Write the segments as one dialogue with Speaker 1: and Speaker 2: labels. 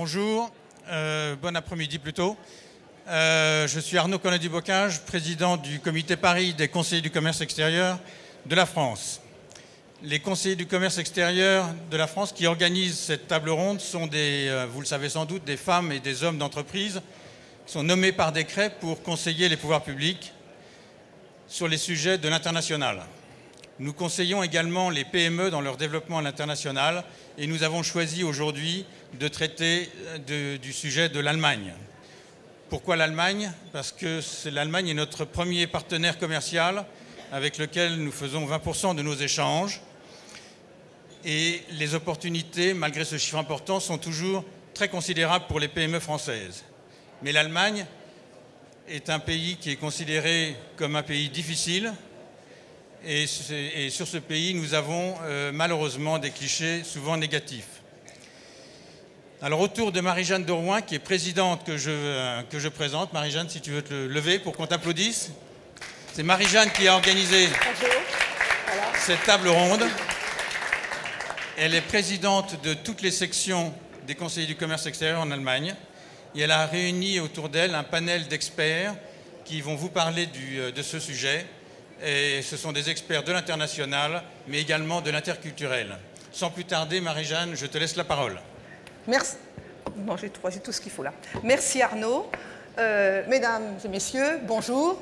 Speaker 1: Bonjour, bon après-midi plutôt. Je suis Arnaud Colin-du-Bocage, président du comité Paris des conseillers du commerce extérieur de la France. Les conseillers du commerce extérieur de la France qui organisent cette table ronde sont vous le savez sans doute, des femmes et des hommes d'entreprise qui sont nommés par décret pour conseiller les pouvoirs publics sur les sujets de l'international. Nous conseillons également les PME dans leur développement à l'international et nous avons choisi aujourd'hui de traiter du sujet de l'Allemagne. Pourquoi l'Allemagne? Parce que l'Allemagne est notre premier partenaire commercial avec lequel nous faisons 20% de nos échanges. Et les opportunités, malgré ce chiffre important, sont toujours très considérables pour les PME françaises. Mais l'Allemagne est un pays qui est considéré comme un pays difficile. Et sur ce pays, nous avons malheureusement des clichés souvent négatifs. Alors autour de Marie-Jeanne de Rouen, qui est présidente que je présente. Marie-Jeanne, si tu veux te lever pour qu'on t'applaudisse. C'est Marie-Jeanne qui a organisé cette table ronde. Elle est présidente de toutes les sections des conseillers du commerce extérieur en Allemagne. Et elle a réuni autour d'elle un panel d'experts qui vont vous parler de ce sujet. Et ce sont des experts de l'international, mais également de l'interculturel. Sans plus tarder, Marie-Jeanne, je te laisse la parole.
Speaker 2: Merci. Bon, j'ai tout ce qu'il faut là. Merci Arnaud. Mesdames et messieurs, bonjour.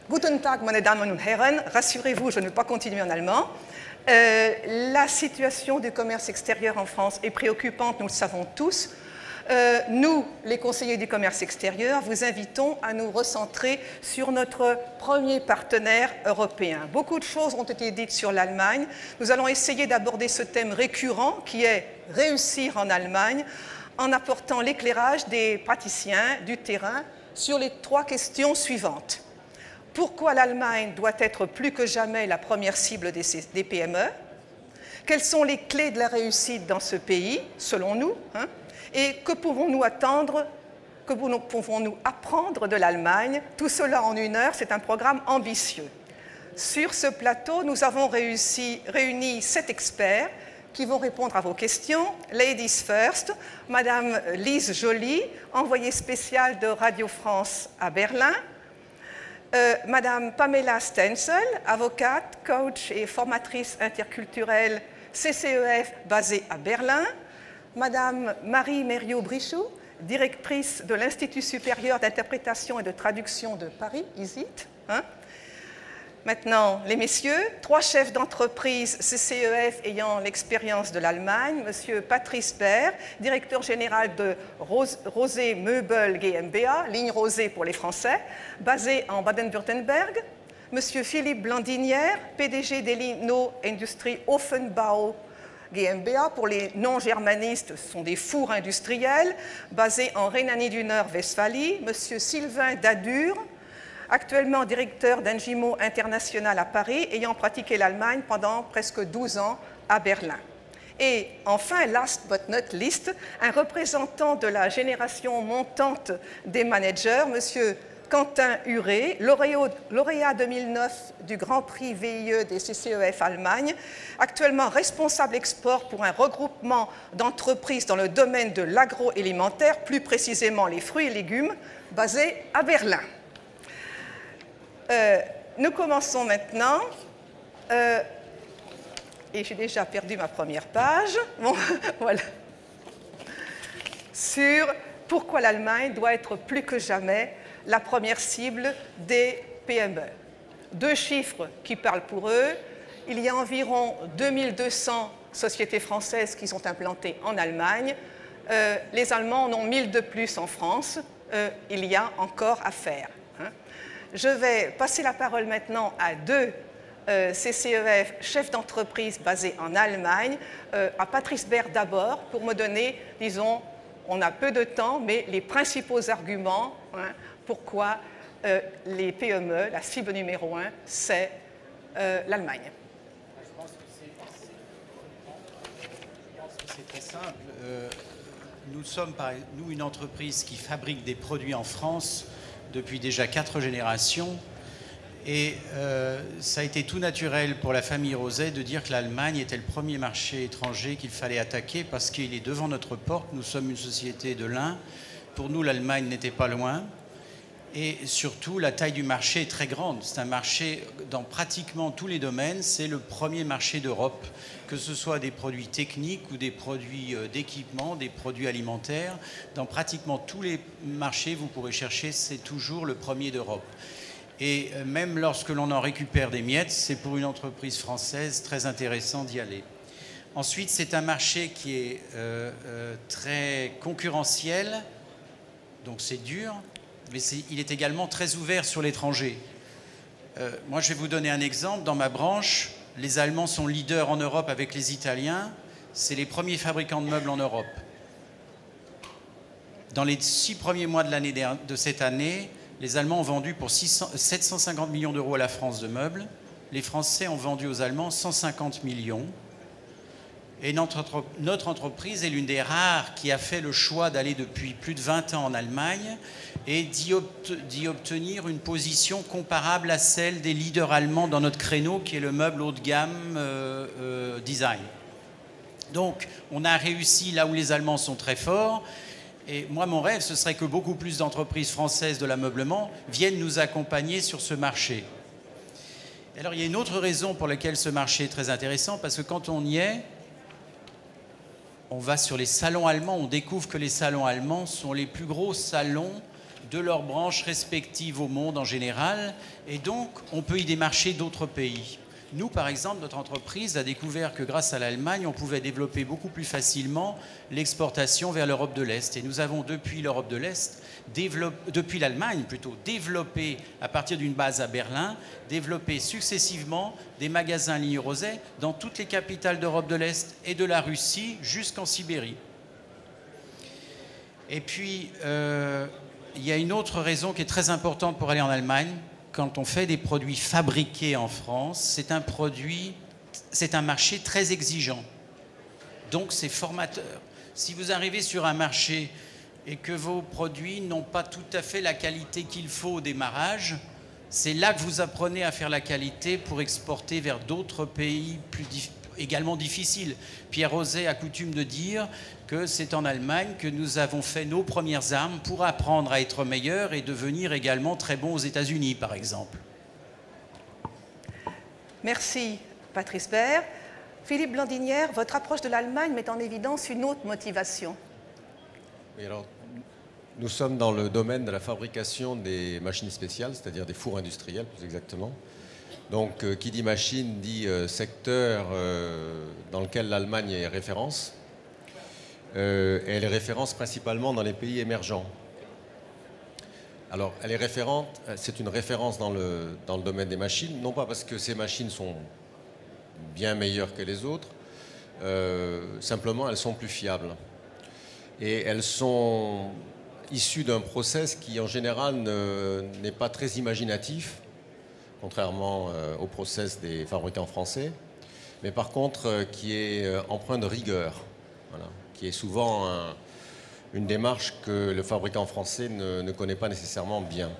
Speaker 2: Guten Tag, meine Damen und Herren. Rassurez-vous, je ne vais pas continuer en allemand. La situation du commerce extérieur en France est préoccupante, nous le savons tous. Nous, les conseillers du commerce extérieur, vous invitons à nous recentrer sur notre premier partenaire européen. Beaucoup de choses ont été dites sur l'Allemagne. Nous allons essayer d'aborder ce thème récurrent qui est réussir en Allemagne en apportant l'éclairage des praticiens du terrain sur les trois questions suivantes. Pourquoi l'Allemagne doit être plus que jamais la première cible des PME? Quelles sont les clés de la réussite dans ce pays, selon nous, et que pouvons-nous attendre, que pouvons-nous apprendre de l'Allemagne? Tout cela en 1 heure, c'est un programme ambitieux. Sur ce plateau, nous avons réuni 7 experts qui vont répondre à vos questions. Ladies first, Madame Lise Joly, envoyée spéciale de Radio France à Berlin. Madame Pamela Stenzel, avocate, coach et formatrice interculturelle CCEF basée à Berlin. Madame Marie Mériot-Brichoux, directrice de l'Institut supérieur d'interprétation et de traduction de Paris, ISIT. Maintenant, les messieurs, 3 chefs d'entreprise CCEF ayant l'expérience de l'Allemagne. Monsieur Patrice Baer, directeur général de Rosé Möbel GmbH, ligne Rosé pour les Français, basé en Baden-Württemberg. Monsieur Philippe Blandinière, PDG d'Elino Industrie Offenbau GmbH, pour les non-germanistes, ce sont des fours industriels, basés en Rhénanie du Nord-Westphalie. Monsieur Sylvain Dadur, actuellement directeur d'Engimo International à Paris, ayant pratiqué l'Allemagne pendant presque 12 ans à Berlin. Et enfin, last but not least, un représentant de la génération montante des managers, monsieur Quentin Huré, lauréat 2009 du Grand Prix VIE des CCEF Allemagne, actuellement responsable export pour un regroupement d'entreprises dans le domaine de l'agroalimentaire, plus précisément les fruits et légumes, basé à Berlin. Nous commençons maintenant, et j'ai déjà perdu ma première page, bon, voilà, sur pourquoi l'Allemagne doit être plus que jamais la première cible des PME. 2 chiffres qui parlent pour eux. Il y a environ 2200 sociétés françaises qui sont implantées en Allemagne. Les Allemands en ont 1000 de plus en France. Il y a encore à faire. Je vais passer la parole maintenant à 2 CCEF chefs d'entreprise basés en Allemagne. À Patrice Baer d'abord, pour me donner, disons, on a peu de temps, mais les principaux arguments pourquoi les PME, la cible numéro 1, c'est l'Allemagne.
Speaker 3: Je pense que c'est très simple. Nous sommes, nous, une entreprise qui fabrique des produits en France depuis déjà 4 générations Et ça a été tout naturel pour la famille Roset de dire que l'Allemagne était le premier marché étranger qu'il fallait attaquer parce qu'il est devant notre porte. Nous sommes une société de lin. Pour nous, l'Allemagne n'était pas loin. Et surtout, la taille du marché est très grande. C'est un marché dans pratiquement tous les domaines. C'est le premier marché d'Europe, que ce soit des produits techniques ou des produits d'équipement, des produits alimentaires. Dans pratiquement tous les marchés, vous pourrez chercher, c'est toujours le premier d'Europe. Et même lorsque l'on en récupère des miettes, c'est pour une entreprise française très intéressant d'y aller. Ensuite, c'est un marché qui est très concurrentiel, donc c'est dur, mais il est également très ouvert sur l'étranger. Moi, je vais vous donner un exemple. Dans ma branche, les Allemands sont leaders en Europe avec les Italiens. C'est les premiers fabricants de meubles en Europe. Dans les 6 premiers mois de cette année, les Allemands ont vendu pour 750 millions d'euros à la France de meubles. Les Français ont vendu aux Allemands 150 millions. Et notre entreprise est l'une des rares qui a fait le choix d'aller depuis plus de 20 ans en Allemagne et d'y obtenir une position comparable à celle des leaders allemands dans notre créneau, qui est le meuble haut de gamme design. Donc, on a réussi là où les Allemands sont très forts. Et moi, mon rêve, ce serait que beaucoup plus d'entreprises françaises de l'ameublement viennent nous accompagner sur ce marché. Alors, il y a une autre raison pour laquelle ce marché est très intéressant, parce que quand on y est, on va sur les salons allemands, on découvre que les salons allemands sont les plus gros salons de leurs branches respectives au monde en général, et donc on peut y démarcher d'autres pays. Nous, par exemple, notre entreprise a découvert que grâce à l'Allemagne, on pouvait développer beaucoup plus facilement l'exportation vers l'Europe de l'Est. Et nous avons, depuis l'Europe de l'Est, depuis l'Allemagne plutôt, développé, à partir d'une base à Berlin, développé successivement des magasins ligne Roset dans toutes les capitales d'Europe de l'Est et de la Russie jusqu'en Sibérie. Et puis, il y a une autre raison qui est très importante pour aller en Allemagne. Quand on fait des produits fabriqués en France, c'est un marché très exigeant. Donc c'est formateur. Si vous arrivez sur un marché et que vos produits n'ont pas tout à fait la qualité qu'il faut au démarrage, c'est là que vous apprenez à faire la qualité pour exporter vers d'autres pays également difficiles. Pierre Roset a coutume de dire que c'est en Allemagne que nous avons fait nos premières armes pour apprendre à être meilleurs et devenir également très bons aux États-Unis, par exemple.
Speaker 2: Merci, Patrice Baer. Philippe Blandinière, votre approche de l'Allemagne met en évidence une autre motivation.
Speaker 4: Oui, alors, nous sommes dans le domaine de la fabrication des machines spéciales, c'est-à-dire des fours industriels, plus exactement. Donc, qui dit machine dit secteur dans lequel l'Allemagne est référence. Elle est référence principalement dans les pays émergents. Alors, elle est référente, c'est une référence dans le domaine des machines, non pas parce que ces machines sont bien meilleures que les autres, simplement elles sont plus fiables. Et elles sont issues d'un process qui, en général, n'est pas très imaginatif, contrairement au process des fabricants français, mais par contre qui est empreint de rigueur. Voilà, qui est souvent une démarche que le fabricant français ne connaît pas nécessairement bien.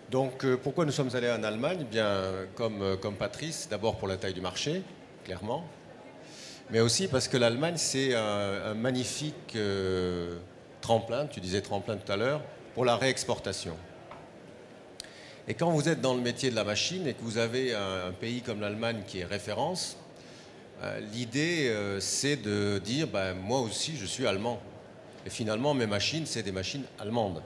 Speaker 4: Donc pourquoi nous sommes allés en Allemagne? Eh bien, comme Patrice, d'abord pour la taille du marché, clairement, mais aussi parce que l'Allemagne, c'est un magnifique tremplin, tu disais tremplin tout à l'heure, pour la réexportation. Et quand vous êtes dans le métier de la machine et que vous avez un pays comme l'Allemagne qui est référence, l'idée, c'est de dire moi aussi, je suis allemand. Et finalement, mes machines, c'est des machines allemandes.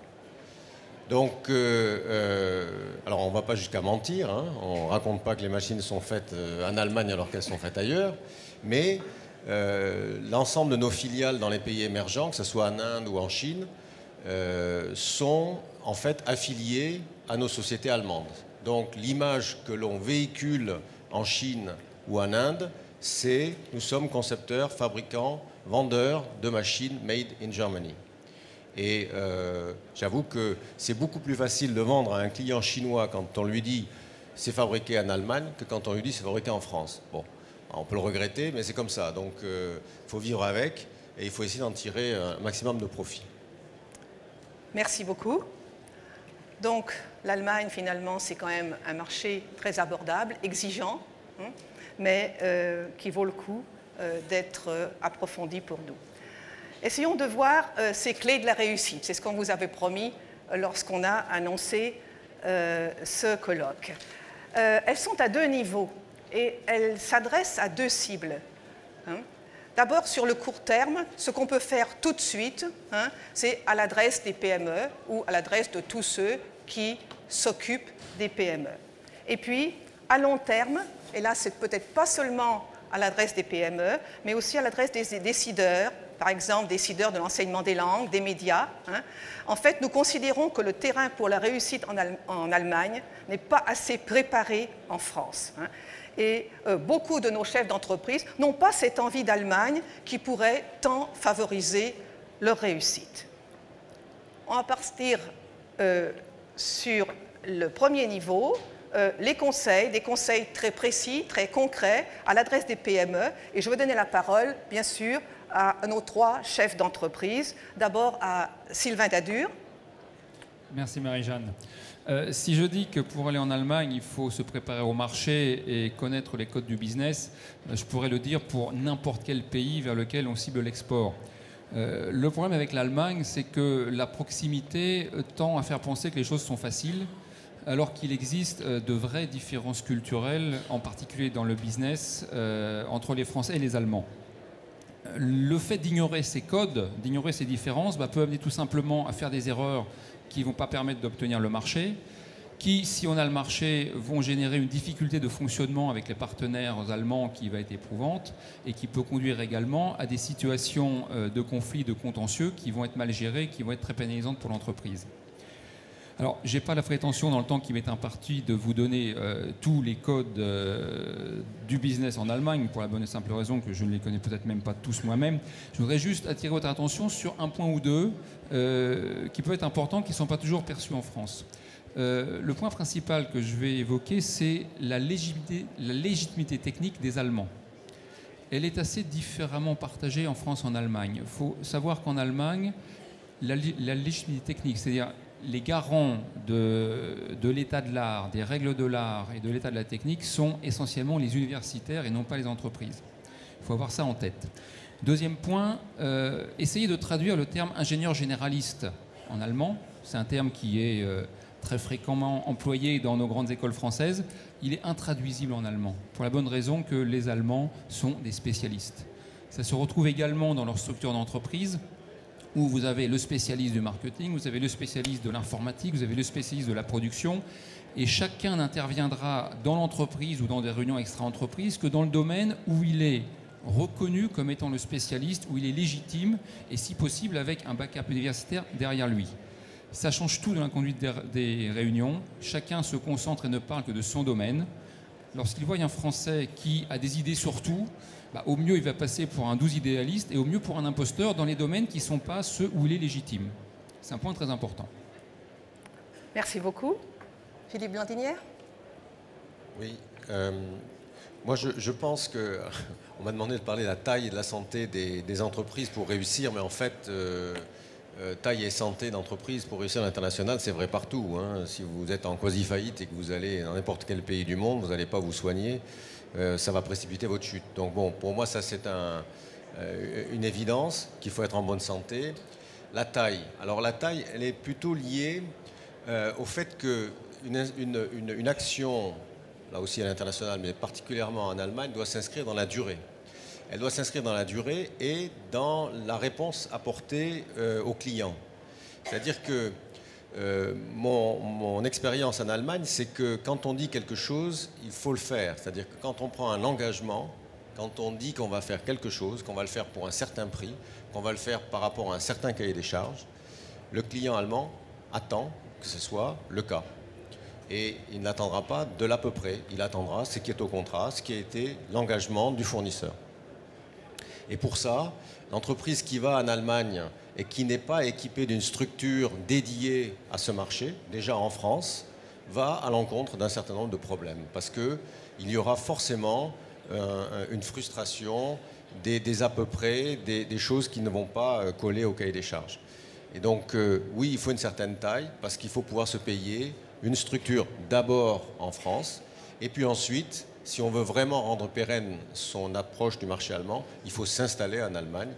Speaker 4: Donc, alors on ne va pas jusqu'à mentir, hein, on ne raconte pas que les machines sont faites en Allemagne alors qu'elles sont faites ailleurs, mais l'ensemble de nos filiales dans les pays émergents, que ce soit en Inde ou en Chine, sont en fait affiliées à nos sociétés allemandes. Donc l'image que l'on véhicule en Chine ou en Inde, c'est nous sommes concepteurs, fabricants, vendeurs de machines made in Germany. Et j'avoue que c'est beaucoup plus facile de vendre à un client chinois quand on lui dit c'est fabriqué en Allemagne que quand on lui dit c'est fabriqué en France. Bon, on peut le regretter, mais c'est comme ça. Donc il faut vivre avec et il faut essayer d'en tirer un maximum de profit.
Speaker 2: Merci beaucoup. Donc l'Allemagne, finalement, c'est quand même un marché très abordable, exigeant, hein, mais qui vaut le coup d'être approfondi pour nous. Essayons de voir ces clés de la réussite. C'est ce qu'on vous avait promis lorsqu'on a annoncé ce colloque. Elles sont à 2 niveaux et elles s'adressent à 2 cibles. Hein. D'abord, sur le court terme, ce qu'on peut faire tout de suite, hein, c'est à l'adresse des PME ou à l'adresse de tous ceux qui s'occupent des PME. Et puis, à long terme, et là, c'est peut-être pas seulement à l'adresse des PME, mais aussi à l'adresse des décideurs, par exemple, décideurs de l'enseignement des langues, des médias. Hein. En fait, nous considérons que le terrain pour la réussite en Allemagne n'est pas assez préparé en France. Hein. Et beaucoup de nos chefs d'entreprise n'ont pas cette envie d'Allemagne qui pourrait tant favoriser leur réussite. On va partir sur le premier niveau, les conseils, des conseils très précis, très concrets à l'adresse des PME. Et je vais donner la parole, bien sûr, à nos 3 chefs d'entreprise. D'abord à Sylvain Dadur.
Speaker 5: Merci Marie-Jeanne. Si je dis que pour aller en Allemagne, il faut se préparer au marché et connaître les codes du business, je pourrais le dire pour n'importe quel pays vers lequel on cible l'export. Le problème avec l'Allemagne, c'est que la proximité tend à faire penser que les choses sont faciles, alors qu'il existe de vraies différences culturelles, en particulier dans le business, entre les Français et les Allemands. Le fait d'ignorer ces codes, d'ignorer ces différences, peut amener tout simplement à faire des erreurs qui ne vont pas permettre d'obtenir le marché, qui, si on a le marché, vont générer une difficulté de fonctionnement avec les partenaires allemands qui va être éprouvante et qui peut conduire également à des situations de conflits, de contentieux qui vont être mal gérées, qui vont être très pénalisantes pour l'entreprise. Alors, je n'ai pas la prétention dans le temps qui m'est imparti de vous donner tous les codes du business en Allemagne, pour la bonne et simple raison que je ne les connais peut-être même pas tous moi-même. Je voudrais juste attirer votre attention sur un point ou deux qui peut être important, qui ne sont pas toujours perçus en France. Le point principal que je vais évoquer, c'est la légitimité technique des Allemands. Elle est assez différemment partagée en France et en Allemagne. Il faut savoir qu'en Allemagne, la légitimité technique, c'est-à-dire les garants de l'état de l'art, des règles de l'art et de l'état de la technique sont essentiellement les universitaires et non pas les entreprises. Il faut avoir ça en tête. Deuxième point, essayez de traduire le terme ingénieur généraliste en allemand. C'est un terme qui est très fréquemment employé dans nos grandes écoles françaises. Il est intraduisible en allemand, pour la bonne raison que les Allemands sont des spécialistes. Ça se retrouve également dans leur structure d'entreprise, où vous avez le spécialiste du marketing, vous avez le spécialiste de l'informatique, vous avez le spécialiste de la production, et chacun n'interviendra dans l'entreprise ou dans des réunions extra-entreprises que dans le domaine où il est reconnu comme étant le spécialiste, où il est légitime, et si possible avec un backup universitaire derrière lui. Ça change tout dans la conduite des réunions. Chacun se concentre et ne parle que de son domaine. Lorsqu'il voit un Français qui a des idées sur tout, au mieux il va passer pour un 12 idéaliste et au mieux pour un imposteur dans les domaines qui ne sont pas ceux où il est légitime. C'est un point très important.
Speaker 2: Merci beaucoup. Philippe Blandinière.
Speaker 4: Oui. Moi, je pense que... On m'a demandé de parler de la taille et de la santé des entreprises pour réussir, mais en fait, taille et santé d'entreprise pour réussir à l'international, c'est vrai partout. Hein. Si vous êtes en quasi-faillite et que vous allez dans n'importe quel pays du monde, vous n'allez pas vous soigner, ça va précipiter votre chute. Donc bon, pour moi, ça c'est une évidence qu'il faut être en bonne santé. La taille. Alors la taille, elle est plutôt liée au fait qu'une action, là aussi à l'international, mais particulièrement en Allemagne, doit s'inscrire dans la durée. Elle doit s'inscrire dans la durée et dans la réponse apportée aux clients. C'est-à-dire que mon expérience en Allemagne, c'est que quand on dit quelque chose, il faut le faire. C'est-à-dire que quand on prend un engagement, quand on dit qu'on va faire quelque chose, qu'on va le faire pour un certain prix, qu'on va le faire par rapport à un certain cahier des charges, le client allemand attend que ce soit le cas. Et il n'attendra pas de l'à peu près, il attendra ce qui est au contrat, ce qui a été l'engagement du fournisseur. Et pour ça, l'entreprise qui va en Allemagne et qui n'est pas équipée d'une structure dédiée à ce marché, déjà en France, va à l'encontre d'un certain nombre de problèmes. Parce qu'il y aura forcément une frustration, des à peu près, des choses qui ne vont pas coller au cahier des charges. Et donc, oui, il faut une certaine taille parce qu'il faut pouvoir se payer une structure d'abord en France et puis ensuite, si on veut vraiment rendre pérenne son approche du marché allemand, il faut s'installer en Allemagne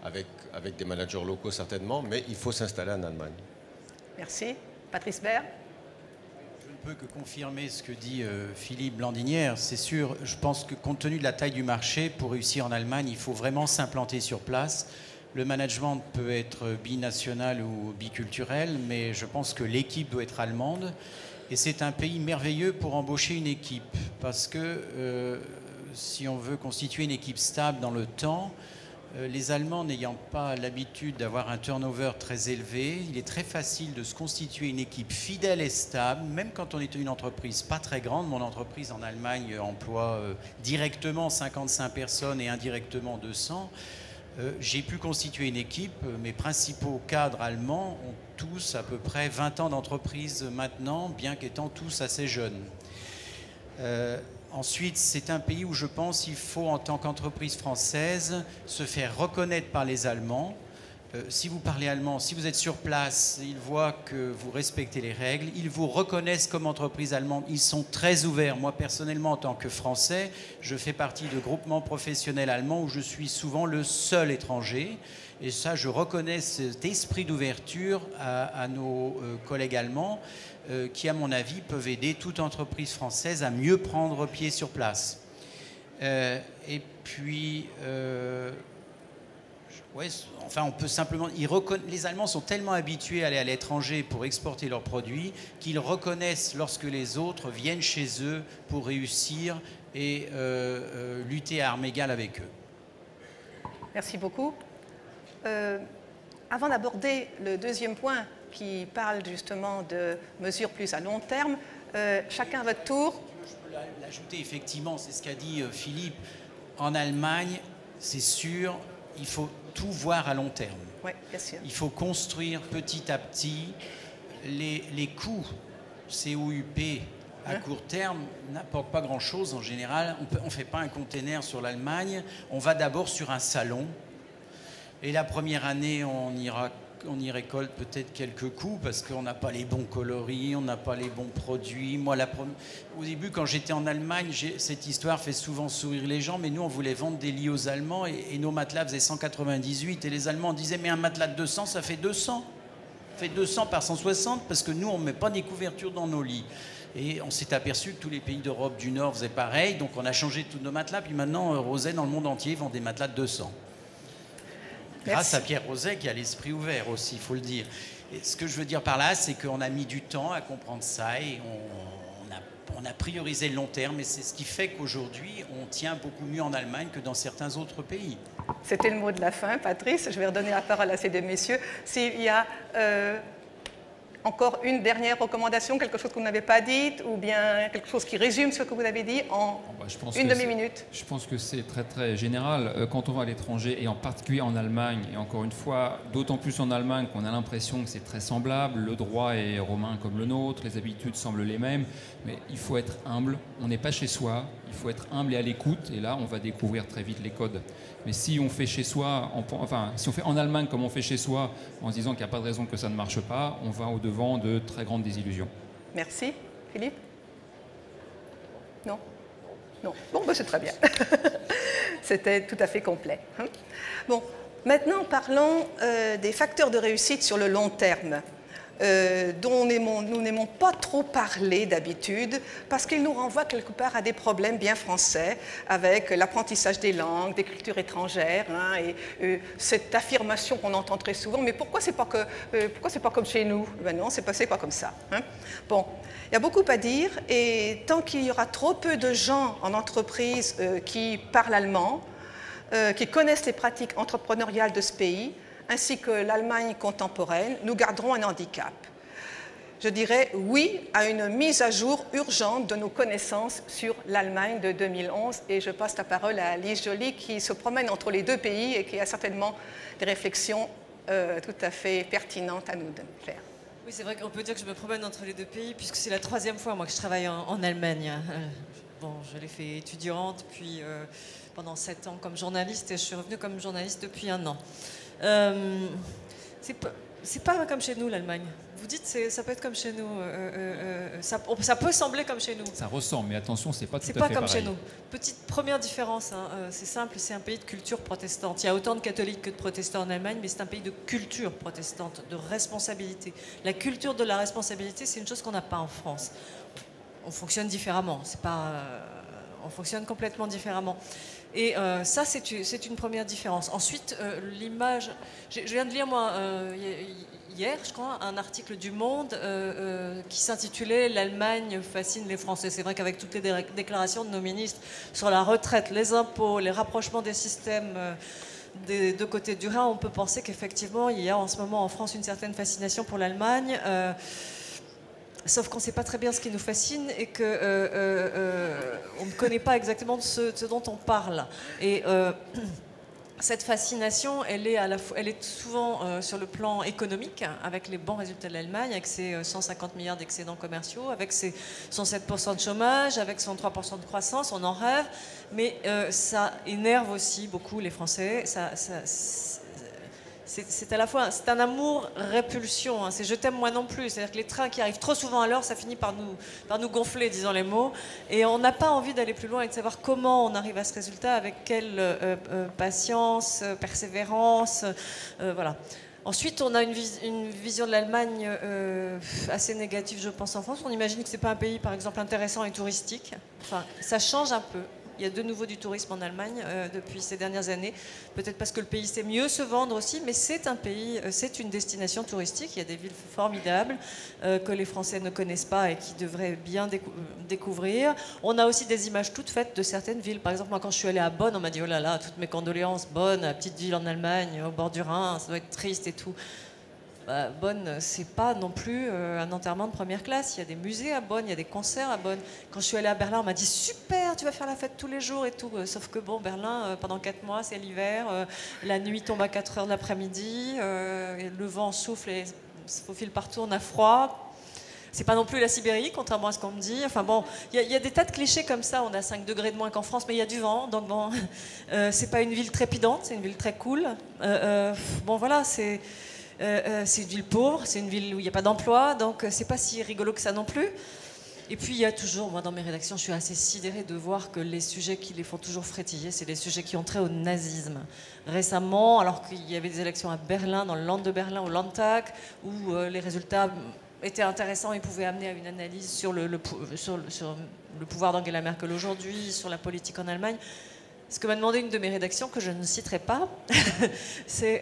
Speaker 4: avec des managers locaux certainement, mais il faut s'installer en Allemagne.
Speaker 2: Merci. Patrice Bert.
Speaker 3: Je ne peux que confirmer ce que dit Philippe Blandinière. C'est sûr, je pense que compte tenu de la taille du marché, pour réussir en Allemagne, il faut vraiment s'implanter sur place. Le management peut être binational ou biculturel, mais je pense que l'équipe doit être allemande. Et c'est un pays merveilleux pour embaucher une équipe. Parce que si on veut constituer une équipe stable dans le temps, les Allemands n'ayant pas l'habitude d'avoir un turnover très élevé, il est très facile de se constituer une équipe fidèle et stable, même quand on est une entreprise pas très grande. Mon entreprise en Allemagne emploie directement 55 personnes et indirectement 200. J'ai pu constituer une équipe. Mes principaux cadres allemands ont tous à peu près 20 ans d'entreprise maintenant, bien qu'étant tous assez jeunes. Ensuite, c'est un pays où je pense qu'il faut, en tant qu'entreprise française, se faire reconnaître par les Allemands. Si vous parlez allemand, si vous êtes sur place, ils voient que vous respectez les règles, ils vous reconnaissent comme entreprise allemande, ils sont très ouverts. Moi, personnellement, en tant que Français, je fais partie de groupements professionnels allemands où je suis souvent le seul étranger. Et ça, je reconnais cet esprit d'ouverture à nos collègues allemands qui, à mon avis, peuvent aider toute entreprise française à mieux prendre pied sur place. Et puis... ouais, enfin, on peut simplement... Les Allemands sont tellement habitués à aller à l'étranger pour exporter leurs produits qu'ils reconnaissent lorsque les autres viennent chez eux pour réussir et lutter à armes égales avec eux.
Speaker 2: Merci beaucoup. Avant d'aborder le deuxième point qui parle justement de mesures plus à long terme, chacun à votre tour.
Speaker 3: Je peux l'ajouter, effectivement, c'est ce qu'a dit Philippe. En Allemagne, c'est sûr, il faut tout voir à long terme.
Speaker 2: Oui, bien sûr.
Speaker 3: Il faut construire petit à petit. Les coûts COUP à court terme n'apportent pas grand-chose en général. On ne fait pas un container sur l'Allemagne. On va d'abord sur un salon. Et la première année, on y récolte peut-être quelques coûts parce qu'on n'a pas les bons coloris, on n'a pas les bons produits. Moi, au début, quand j'étais en Allemagne, cette histoire fait souvent sourire les gens, mais nous, on voulait vendre des lits aux Allemands et nos matelas faisaient 198 et les Allemands disaient mais un matelas de 200, ça fait 200. Ça fait 200 par 160 parce que nous, on ne met pas des couvertures dans nos lits. Et on s'est aperçu que tous les pays d'Europe du Nord faisaient pareil, donc on a changé tous nos matelas, puis maintenant, Roset, dans le monde entier, vend des matelas de 200. Grâce à Pierre Roset qui a l'esprit ouvert aussi, il faut le dire. Et ce que je veux dire par là, c'est qu'on a mis du temps à comprendre ça et on a priorisé le long terme et c'est ce qui fait qu'aujourd'hui, on tient beaucoup mieux en Allemagne que dans certains autres pays.
Speaker 2: C'était le mot de la fin, Patrice. Je vais redonner la parole à ces deux messieurs. S'il y a encore une dernière recommandation, quelque chose que vous n'avez pas dit, ou bien quelque chose qui résume ce que vous avez dit en une demi-minute.
Speaker 5: Je pense que c'est très très général. Quand on va à l'étranger, et en particulier en Allemagne, et encore une fois, d'autant plus en Allemagne qu'on a l'impression que c'est très semblable, le droit est romain comme le nôtre, les habitudes semblent les mêmes, mais il faut être humble, on n'est pas chez soi, il faut être humble et à l'écoute, et là on va découvrir très vite les codes. Mais si on fait chez soi, si on fait en Allemagne comme on fait chez soi, en se disant qu'il n'y a pas de raison que ça ne marche pas, on va au-devant de très grandes désillusions.
Speaker 2: Merci. Philippe? Non? Non. Bon, ben c'est très bien. C'était tout à fait complet. Bon, maintenant parlons des facteurs de réussite sur le long terme. Dont nous n'aimons pas trop parler d'habitude parce qu'ils nous renvoient quelque part à des problèmes bien français avec l'apprentissage des langues, des cultures étrangères et cette affirmation qu'on entend très souvent, mais pourquoi c'est pas comme chez nous? Ben non, c'est pas comme ça. Bon, il y a beaucoup à dire et tant qu'il y aura trop peu de gens en entreprise qui parlent allemand, qui connaissent les pratiques entrepreneuriales de ce pays, ainsi que l'Allemagne contemporaine, nous garderons un handicap. Je dirais oui à une mise à jour urgente de nos connaissances sur l'Allemagne de 2011 et je passe la parole à Lise Joly qui se promène entre les deux pays et qui a certainement des réflexions tout à fait pertinentes à nous faire.
Speaker 6: Oui, c'est vrai qu'on peut dire que je me promène entre les deux pays puisque c'est la troisième fois moi, que je travaille en Allemagne. Bon, je l'ai fait étudiante, puis pendant 7 ans comme journaliste et je suis revenue comme journaliste depuis 1 an. C'est pas comme chez nous, l'Allemagne. Vous dites, ça peut être comme chez nous. Ça peut sembler comme chez nous.
Speaker 5: Ça ressemble, mais attention, c'est pas tout à fait
Speaker 6: C'est pas comme
Speaker 5: pareil.
Speaker 6: chez nous. Petite première différence, hein, c'est simple, c'est un pays de culture protestante. Il y a autant de catholiques que de protestants en Allemagne, mais c'est un pays de culture protestante, de responsabilité. La culture de la responsabilité, c'est une chose qu'on n'a pas en France. On fonctionne différemment. C'est pas, on fonctionne complètement différemment. Et ça, c'est une première différence. Ensuite, l'image... Je viens de lire, moi, hier, je crois, un article du Monde qui s'intitulait « L'Allemagne fascine les Français ». C'est vrai qu'avec toutes les déclarations de nos ministres sur la retraite, les impôts, les rapprochements des systèmes des deux côtés du Rhin, on peut penser qu'effectivement, il y a en ce moment en France une certaine fascination pour l'Allemagne. Sauf qu'on ne sait pas très bien ce qui nous fascine et qu'on ne connaît pas exactement ce dont on parle. Et cette fascination, elle est souvent sur le plan économique, avec les bons résultats de l'Allemagne, avec ses 150 milliards d'excédents commerciaux, avec son 7% de chômage, avec son 3% de croissance, on en rêve. Mais ça énerve aussi beaucoup les Français. C'est à la fois un amour-répulsion. Hein. C'est je t'aime moi non plus. C'est-à-dire que les trains qui arrivent trop souvent à l'heure, ça finit par nous gonfler, disons les mots. Et on n'a pas envie d'aller plus loin et de savoir comment on arrive à ce résultat, avec quelle patience, persévérance. Voilà. Ensuite, on a une vision de l'Allemagne assez négative, je pense, en France. On imagine que ce n'est pas un pays, par exemple, intéressant et touristique. Enfin, ça change un peu. Il y a de nouveau du tourisme en Allemagne depuis ces dernières années. Peut-être parce que le pays sait mieux se vendre aussi, mais c'est un pays, c'est une destination touristique. Il y a des villes formidables que les Français ne connaissent pas et qui devraient bien découvrir. On a aussi des images toutes faites de certaines villes. Par exemple, moi, quand je suis allée à Bonn, on m'a dit « Oh là là, toutes mes condoléances, Bonn, la petite ville en Allemagne, au bord du Rhin, ça doit être triste et tout ». Bonn, c'est pas non plus un enterrement de première classe. Il y a des musées à Bonn, il y a des concerts à Bonn. Quand je suis allée à Berlin, on m'a dit super, tu vas faire la fête tous les jours et tout. Sauf que bon, Berlin, pendant 4 mois, c'est l'hiver. La nuit tombe à 4 heures de l'après-midi. Le vent souffle et se faufile partout, on a froid. C'est pas non plus la Sibérie, contrairement à ce qu'on me dit. Enfin bon, il y a des tas de clichés comme ça. On a 5 degrés de moins qu'en France, mais il y a du vent. Donc bon, c'est pas une ville trépidante, c'est une ville très cool. Bon voilà, c'est une ville pauvre, c'est une ville où il n'y a pas d'emploi, donc c'est pas si rigolo que ça non plus. Et puis il y a toujours, moi dans mes rédactions, je suis assez sidérée de voir que les sujets qui les font toujours frétiller, c'est les sujets qui ont trait au nazisme. Récemment, alors qu'il y avait des élections à Berlin, dans le Land de Berlin, au Landtag, où les résultats étaient intéressants et pouvaient amener à une analyse sur le pouvoir d'Angela Merkel aujourd'hui, sur la politique en Allemagne. Ce que m'a demandé une de mes rédactions, que je ne citerai pas, c'est...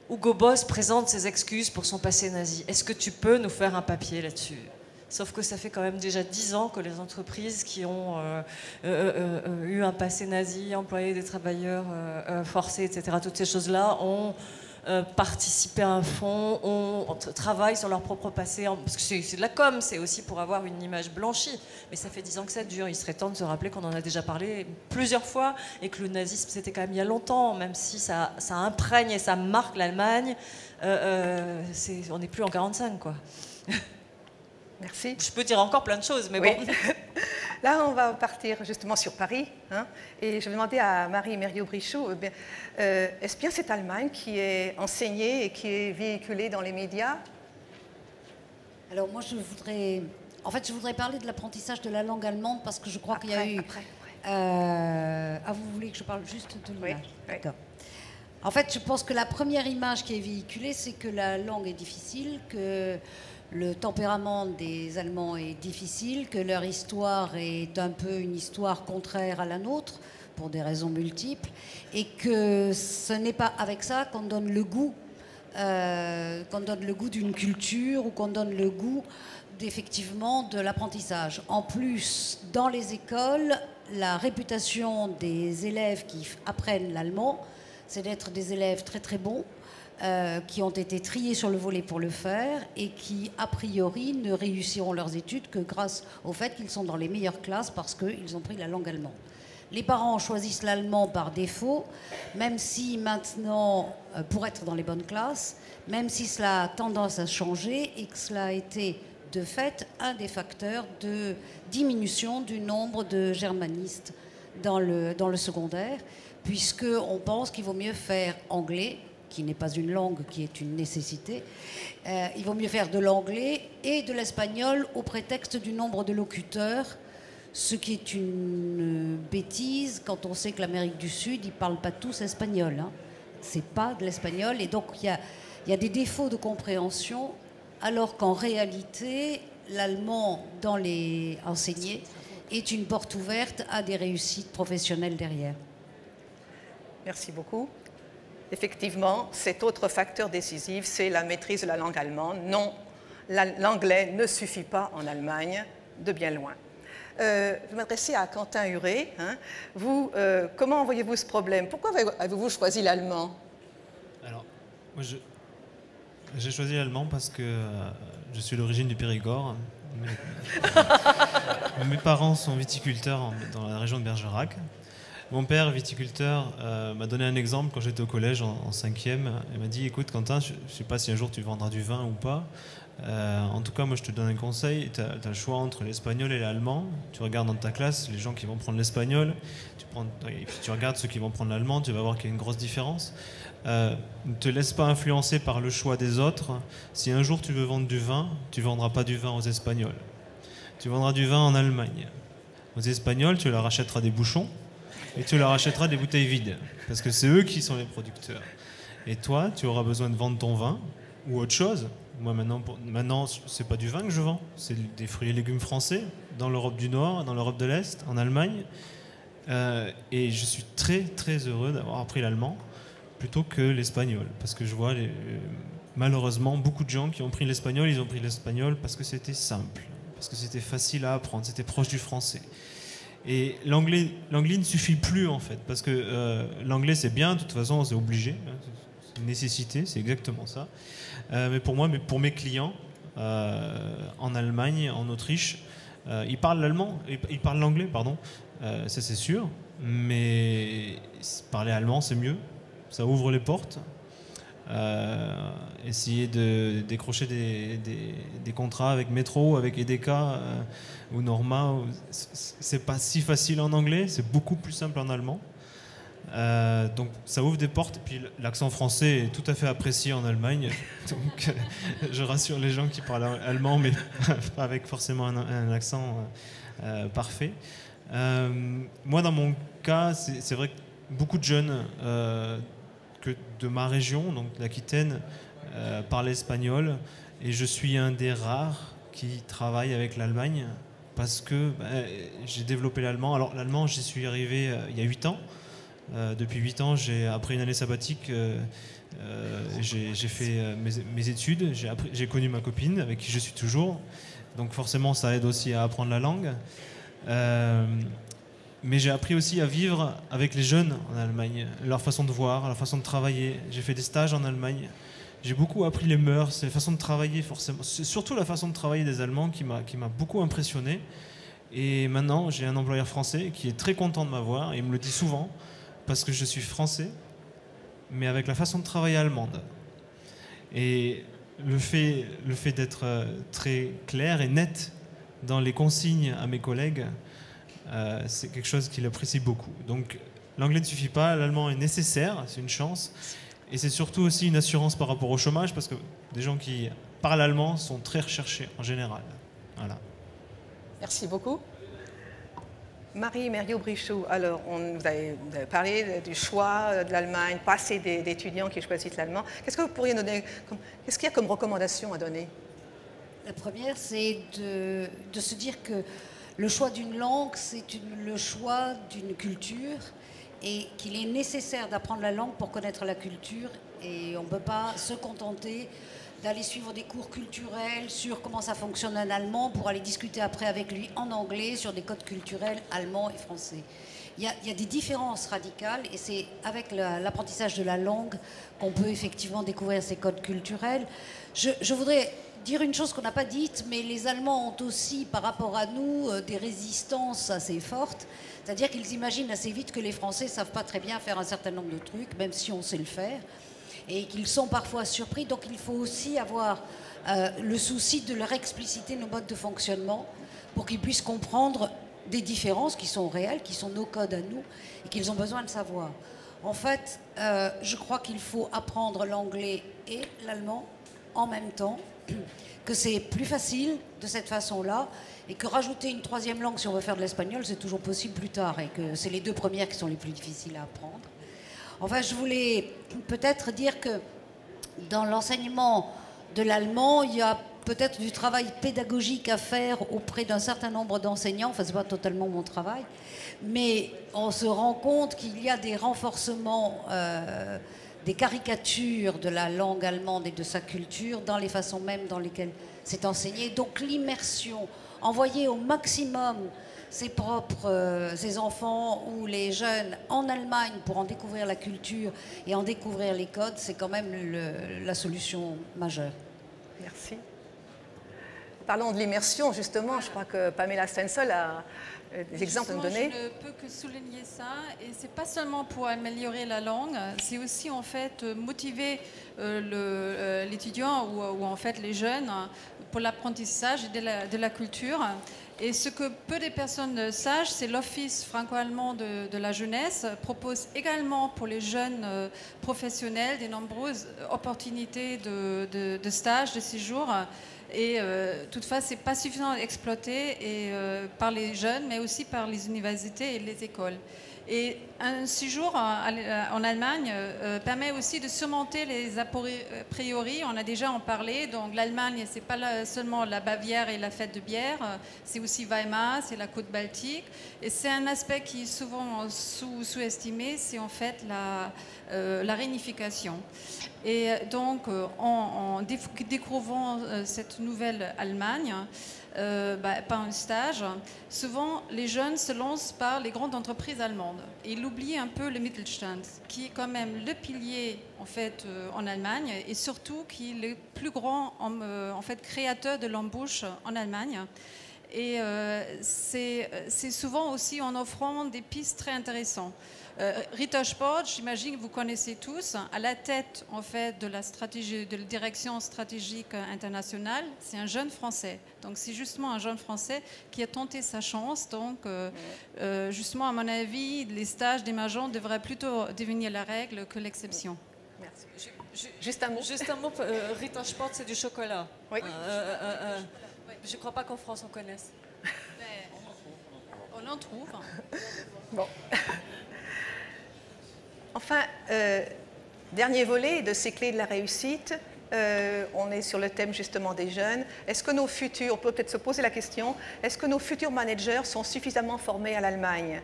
Speaker 6: Hugo Boss présente ses excuses pour son passé nazi. Est-ce que tu peux nous faire un papier là-dessus ? Sauf que ça fait quand même déjà 10 ans que les entreprises qui ont eu un passé nazi, employé des travailleurs forcés, etc., toutes ces choses-là, ont participé à un fonds, travaillent sur leur propre passé, parce que c'est de la com, c'est aussi pour avoir une image blanchie. Mais ça fait 10 ans que ça dure. Il serait temps de se rappeler qu'on en a déjà parlé plusieurs fois et que le nazisme, c'était quand même il y a longtemps, même si ça imprègne et ça marque l'Allemagne. On n'est plus en 45, quoi.
Speaker 2: Merci.
Speaker 6: Je peux dire encore plein de choses, mais bon.
Speaker 2: Oui. Là, on va partir justement sur Paris. Hein, et je vais demander à Marie Mériot-Brichoux, est-ce bien cette Allemagne qui est enseignée et qui est véhiculée dans les médias ?
Speaker 7: Alors moi, je voudrais parler de l'apprentissage de la langue allemande parce que je crois qu'il y a eu... vous voulez que je parle juste de l'image ?
Speaker 2: Oui.
Speaker 7: D'accord. En fait, je pense que la première image qui est véhiculée, c'est que la langue est difficile, que le tempérament des Allemands est difficile, que leur histoire est un peu une histoire contraire à la nôtre, pour des raisons multiples, et que ce n'est pas avec ça qu'on donne le goût d'une culture ou qu'on donne le goût effectivement de l'apprentissage. En plus, dans les écoles, la réputation des élèves qui apprennent l'allemand, c'est d'être des élèves très très bons, qui ont été triés sur le volet pour le faire et qui, a priori, ne réussiront leurs études que grâce au fait qu'ils sont dans les meilleures classes parce qu'ils ont pris la langue allemande. Les parents choisissent l'allemand par défaut, même si maintenant, pour être dans les bonnes classes, même si cela a tendance à changer et que cela a été, de fait, un des facteurs de diminution du nombre de germanistes dans le secondaire, puisqu'on pense qu'il vaut mieux faire anglais qui n'est pas une langue, qui est une nécessité. Il vaut mieux faire de l'anglais et de l'espagnol au prétexte du nombre de locuteurs, ce qui est une bêtise quand on sait que l'Amérique du Sud, ils ne parlent pas tous espagnol. Hein. Ce n'est pas de l'espagnol. Et donc, il y a des défauts de compréhension, alors qu'en réalité, l'allemand, dans les enseignés, est une porte ouverte à des réussites professionnelles derrière.
Speaker 2: Merci beaucoup. Effectivement, cet autre facteur décisif, c'est la maîtrise de la langue allemande. Non, l'anglais ne suffit pas en Allemagne, de bien loin. Je vais m'adresser à Quentin Huré. Hein. Vous, comment voyez-vous ce problème? Pourquoi avez-vous choisi l'allemand?
Speaker 8: Alors, moi, j'ai choisi l'allemand parce que je suis d'origine du Périgord. Mes parents sont viticulteurs dans la région de Bergerac. Mon père, viticulteur, m'a donné un exemple quand j'étais au collège en 5e. Il m'a dit, écoute Quentin, je ne sais pas si un jour tu vendras du vin ou pas. En tout cas, moi je te donne un conseil, tu as le choix entre l'espagnol et l'allemand. Tu regardes dans ta classe les gens qui vont prendre l'espagnol, et puis tu regardes ceux qui vont prendre l'allemand, tu vas voir qu'il y a une grosse différence. Ne te laisse pas influencer par le choix des autres. Si un jour tu veux vendre du vin, tu ne vendras pas du vin aux Espagnols. Tu vendras du vin en Allemagne. Aux Espagnols, tu leur achèteras des bouchons et tu leur achèteras des bouteilles vides, parce que c'est eux qui sont les producteurs. Et toi, tu auras besoin de vendre ton vin ou autre chose. Moi, maintenant c'est pas du vin que je vends, c'est des fruits et légumes français, dans l'Europe du Nord, dans l'Europe de l'Est, en Allemagne. Et je suis très, très heureux d'avoir appris l'allemand plutôt que l'espagnol, parce que je vois malheureusement beaucoup de gens qui ont pris l'espagnol, ils ont pris l'espagnol parce que c'était simple, parce que c'était facile à apprendre, c'était proche du français. Et l'anglais ne suffit plus en fait, parce que l'anglais c'est bien, de toute façon c'est obligé, hein, c'est une nécessité, c'est exactement ça. Mais pour moi, pour mes clients, en Allemagne, en Autriche, ils parlent l'allemand, ils parlent l'anglais, pardon, ça c'est sûr, mais parler allemand c'est mieux, ça ouvre les portes. Essayer de décrocher des contrats avec Metro, avec Edeka ou Norma, c'est pas si facile en anglais, c'est beaucoup plus simple en allemand. Donc ça ouvre des portes, et puis l'accent français est tout à fait apprécié en Allemagne, donc je rassure les gens qui parlent allemand, mais pas avec forcément un accent parfait. Moi dans mon cas, c'est vrai que beaucoup de jeunes que de ma région, donc l'Aquitaine, parlent espagnol, et je suis un des rares qui travaille avec l'Allemagne parce que j'ai développé l'allemand. Alors l'allemand, j'y suis arrivé il y a 8 ans. Depuis 8 ans, après une année sabbatique, j'ai fait mes études, j'ai connu ma copine avec qui je suis toujours, donc forcément ça aide aussi à apprendre la langue. Mais j'ai appris aussi à vivre avec les jeunes en Allemagne, leur façon de voir, leur façon de travailler. J'ai fait des stages en Allemagne. J'ai beaucoup appris les mœurs, les façons de travailler forcément. C'est surtout la façon de travailler des Allemands qui m'a beaucoup impressionné. Et maintenant, j'ai un employeur français qui est très content de m'avoir, et il me le dit souvent, parce que je suis français, mais avec la façon de travailler allemande. Et le fait d'être très clair et net dans les consignes à mes collègues, c'est quelque chose qu'il apprécie beaucoup. Donc l'anglais ne suffit pas, l'allemand est nécessaire, c'est une chance, et c'est surtout aussi une assurance par rapport au chômage, parce que des gens qui parlent allemand sont très recherchés en général. Voilà.
Speaker 2: Merci beaucoup. Marie Merriot-Brichoux, alors vous avez parlé du choix de l'Allemagne, pas assez d'étudiants qui choisissent l'allemand. Qu'est-ce que vous pourriez donner, qu'est-ce qu'il y a comme recommandation à donner?
Speaker 7: La première, c'est de se dire que le choix d'une langue, c'est le choix d'une culture, et qu'il est nécessaire d'apprendre la langue pour connaître la culture, et on ne peut pas se contenter d'aller suivre des cours culturels sur comment ça fonctionne en allemand pour aller discuter après avec lui en anglais sur des codes culturels allemands et français. Il y a des différences radicales, et c'est avec l'apprentissage de la langue qu'on peut effectivement découvrir ces codes culturels. Je voudrais dire une chose qu'on n'a pas dite, mais les Allemands ont aussi, par rapport à nous, des résistances assez fortes. C'est-à-dire qu'ils imaginent assez vite que les Français ne savent pas très bien faire un certain nombre de trucs, même si on sait le faire, et qu'ils sont parfois surpris. Donc il faut aussi avoir le souci de leur expliciter nos modes de fonctionnement pour qu'ils puissent comprendre des différences qui sont réelles, qui sont nos codes à nous, et qu'ils ont besoin de savoir. En fait, je crois qu'il faut apprendre l'anglais et l'allemand en même temps, que c'est plus facile de cette façon-là, et que rajouter une troisième langue, si on veut faire de l'espagnol, c'est toujours possible plus tard, et que c'est les deux premières qui sont les plus difficiles à apprendre. Enfin, je voulais peut-être dire que dans l'enseignement de l'allemand, il y a peut-être du travail pédagogique à faire auprès d'un certain nombre d'enseignants. Enfin, ce n'est pas totalement mon travail, mais on se rend compte qu'il y a des renforcements, des caricatures de la langue allemande et de sa culture dans les façons mêmes dans lesquelles c'est enseigné. Donc l'immersion, envoyer au maximum ses enfants ou les jeunes en Allemagne pour en découvrir la culture et en découvrir les codes, c'est quand même la solution majeure.
Speaker 2: Merci. Parlons de l'immersion, justement. Je crois que Pamela Stensel a des exemples à nous donner.
Speaker 9: Je ne peux que souligner ça. Et ce n'est pas seulement pour améliorer la langue, c'est aussi en fait motiver l'étudiant ou en fait les jeunes pour l'apprentissage de la culture. Et ce que peu de personnes sachent, c'est l'Office franco-allemand de la jeunesse propose également pour les jeunes professionnels de nombreuses opportunités de stage, de séjour. Et toutefois, ce n'est pas suffisamment exploité par les jeunes, mais aussi par les universités et les écoles. Et un séjour en Allemagne permet aussi de surmonter les a priori. On a déjà en parlé. Donc l'Allemagne, ce n'est pas seulement la Bavière et la fête de bière, c'est aussi Weimar, c'est la côte baltique. Et c'est un aspect qui est souvent sous-estimé, c'est en fait la réunification. Et donc, en découvrant cette nouvelle Allemagne, par un stage, souvent les jeunes se lancent par les grandes entreprises allemandes. Et ils oublient un peu le Mittelstand, qui est quand même le pilier en fait en Allemagne et surtout qui est le plus grand en fait créateur de l'embauche en Allemagne. Et c'est souvent aussi en offrant des pistes très intéressantes. Rita Sport, j'imagine que vous connaissez tous, à la tête en fait de la direction stratégique internationale, c'est un jeune Français. Donc c'est justement un jeune Français qui a tenté sa chance. Donc justement, à mon avis, les stages d'émergents devraient plutôt devenir la règle que l'exception.
Speaker 2: Merci. Juste un mot.
Speaker 6: Juste un mot. Rita Sport, c'est du chocolat.
Speaker 2: Oui.
Speaker 6: Je ne crois pas qu'en France on connaisse.
Speaker 9: On en trouve.
Speaker 2: Bon. Enfin, dernier volet de ces clés de la réussite, on est sur le thème justement des jeunes. Est-ce que nos futurs, on peut peut-être se poser la question, est-ce que nos futurs managers sont suffisamment formés à l'Allemagne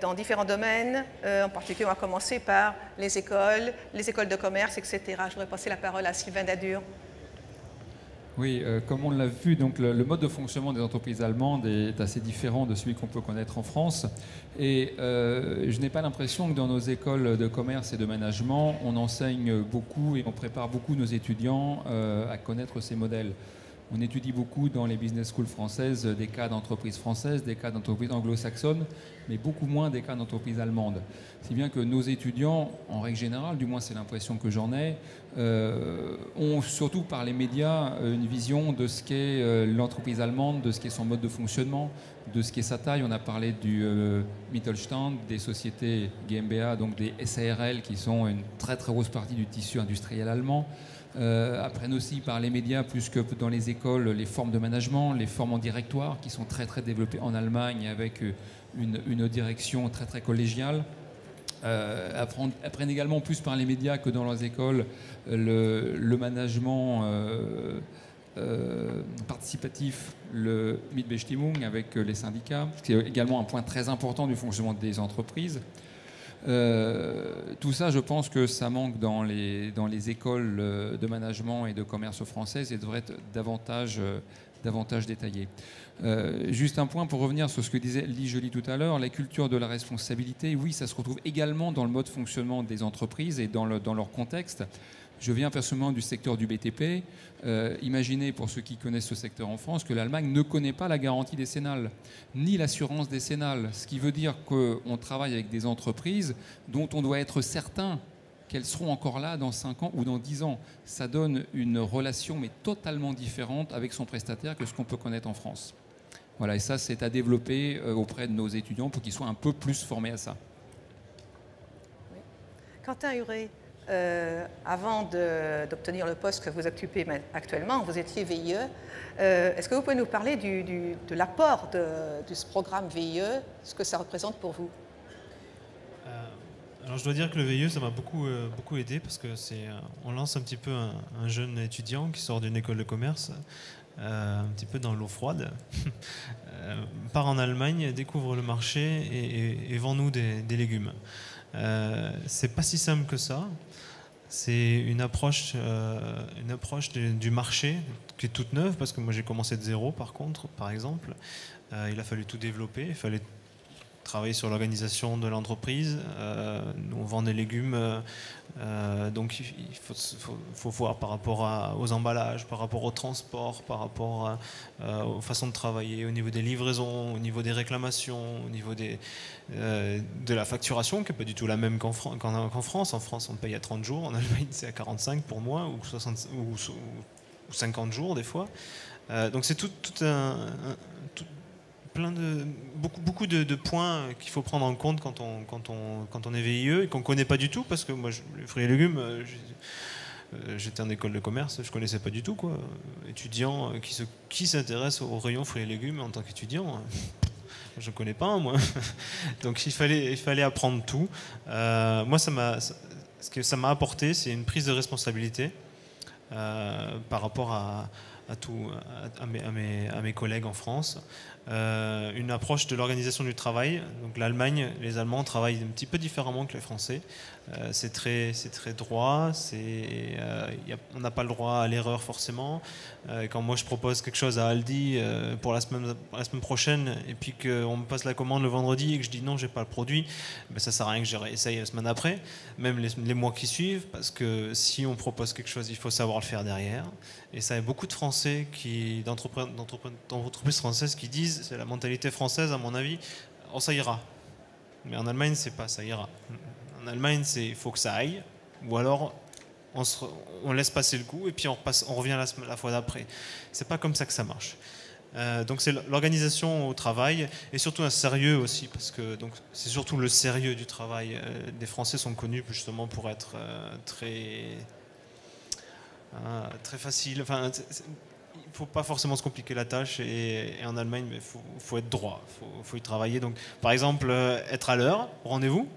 Speaker 2: dans différents domaines, en particulier on va commencer par les écoles de commerce, etc. Je voudrais passer la parole à Sylvain Dadur.
Speaker 5: Oui, comme on l'a vu, donc le mode de fonctionnement des entreprises allemandes est assez différent de celui qu'on peut connaître en France. Et je n'ai pas l'impression que dans nos écoles de commerce et de management, on enseigne beaucoup et on prépare beaucoup nos étudiants à connaître ces modèles. On étudie beaucoup dans les business schools françaises des cas d'entreprises françaises, des cas d'entreprises anglo-saxonnes, mais beaucoup moins des cas d'entreprises allemandes. Si bien que nos étudiants, en règle générale, du moins c'est l'impression que j'en ai, ont surtout par les médias une vision de ce qu'est l'entreprise allemande, de ce qu'est son mode de fonctionnement, de ce qu'est sa taille. On a parlé du Mittelstand, des sociétés GmbH, donc des SARL qui sont une très très grosse partie du tissu industriel allemand. Apprennent aussi par les médias plus que dans les écoles les formes de management, les formes en directoire qui sont très très développées en Allemagne avec une direction très très collégiale. Apprennent également plus par les médias que dans leurs écoles le management participatif, le Mitbestimmung avec les syndicats, ce qui est également un point très important du fonctionnement des entreprises. Tout ça, je pense que ça manque dans les écoles de management et de commerce françaises et devrait être davantage détaillé. Juste un point pour revenir sur ce que disait Lee Joly tout à l'heure, la culture de la responsabilité, oui, ça se retrouve également dans le mode de fonctionnement des entreprises et dans leur contexte. Je viens personnellement du secteur du BTP. Imaginez, pour ceux qui connaissent ce secteur en France, que l'Allemagne ne connaît pas la garantie décennale, ni l'assurance décennale. Ce qui veut dire qu'on travaille avec des entreprises dont on doit être certain qu'elles seront encore là dans 5 ans ou dans 10 ans. Ça donne une relation, mais totalement différente avec son prestataire que ce qu'on peut connaître en France. Voilà, et ça, c'est à développer auprès de nos étudiants pour qu'ils soient un peu plus formés à ça.
Speaker 2: Oui. Quentin Huret, avant d'obtenir le poste que vous occupez actuellement, vous étiez VIE. Est-ce que vous pouvez nous parler de l'apport de ce programme VIE, ce que ça représente pour vous?
Speaker 8: Alors je dois dire que le VIE, ça m'a beaucoup aidé parce que on lance un petit peu un jeune étudiant qui sort d'une école de commerce, un petit peu dans l'eau froide, part en Allemagne, découvre le marché et vend-nous des légumes. C'est pas si simple que ça. C'est une approche du marché qui est toute neuve parce que moi j'ai commencé de zéro par exemple. Il a fallu tout développer, il fallait travailler sur l'organisation de l'entreprise. On vend des légumes, donc il faut voir par rapport aux emballages, par rapport au transport, par rapport aux façons de travailler, au niveau des livraisons, au niveau des réclamations, au niveau de la facturation, qui n'est pas du tout la même qu'en France. En France, on paye à 30 jours, en Allemagne, c'est à 45 pour moi, ou 50 jours des fois. Donc c'est beaucoup de points qu'il faut prendre en compte quand on est VIE et qu'on ne connaît pas du tout, parce que moi, les fruits et légumes, j'étais en école de commerce, je ne connaissais pas du tout, quoi. Étudiant qui s'intéresse aux rayons fruits et légumes en tant qu'étudiant, je ne connais pas, moi. Donc il fallait apprendre tout. Moi, ce que ça m'a apporté, c'est une prise de responsabilité par rapport à mes collègues en France. Une approche de l'organisation du travail. Donc l'Allemagne, les Allemands travaillent un petit peu différemment que les Français. C'est très droit, on n'a pas le droit à l'erreur forcément. Quand moi je propose quelque chose à Aldi pour la semaine prochaine et puis qu'on me passe la commande le vendredi et que je dis non, j'ai pas le produit, ben ça sert à rien que je réessaye la semaine après, même les mois qui suivent, parce que si on propose quelque chose, il faut savoir le faire derrière. Et ça, il y a beaucoup de Français d'entreprises françaises qui disent, c'est la mentalité française à mon avis, oh ça ira. Mais en Allemagne, c'est pas ça ira. En Allemagne, c'est il faut que ça aille, ou alors on laisse passer le coup et puis on revient la fois d'après. C'est pas comme ça que ça marche. Donc c'est l'organisation au travail et surtout un sérieux aussi, parce que c'est surtout le sérieux du travail. Les Français sont connus justement pour être très facile. Enfin, il ne faut pas forcément se compliquer la tâche et en Allemagne, il faut être droit, il faut y travailler. Donc, par exemple, être à l'heure au rendez-vous,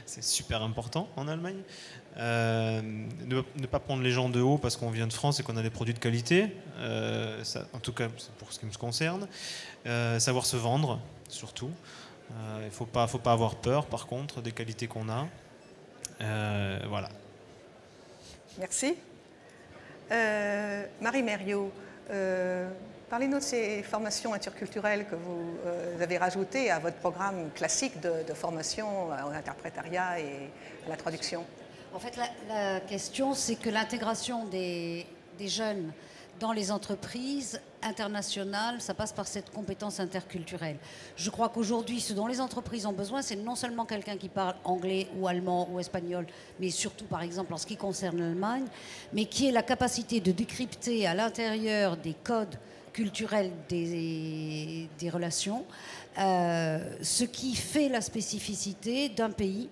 Speaker 8: c'est super important en Allemagne. Ne pas prendre les gens de haut parce qu'on vient de France et qu'on a des produits de qualité, ça, en tout cas c'est pour ce qui me concerne. Savoir se vendre, surtout. Il ne faut pas avoir peur, par contre, des qualités qu'on a. Voilà.
Speaker 2: Merci. Marie Mériot, parlez-nous de ces formations interculturelles que vous avez rajoutées à votre programme classique de formation en interprétariat et à la traduction.
Speaker 7: En fait, la question, c'est que l'intégration des jeunes dans les entreprises internationales, ça passe par cette compétence interculturelle. Je crois qu'aujourd'hui, ce dont les entreprises ont besoin, c'est non seulement quelqu'un qui parle anglais ou allemand ou espagnol, mais surtout, par exemple, en ce qui concerne l'Allemagne, mais qui ait la capacité de décrypter à l'intérieur des codes culturels des relations, ce qui fait la spécificité d'un pays,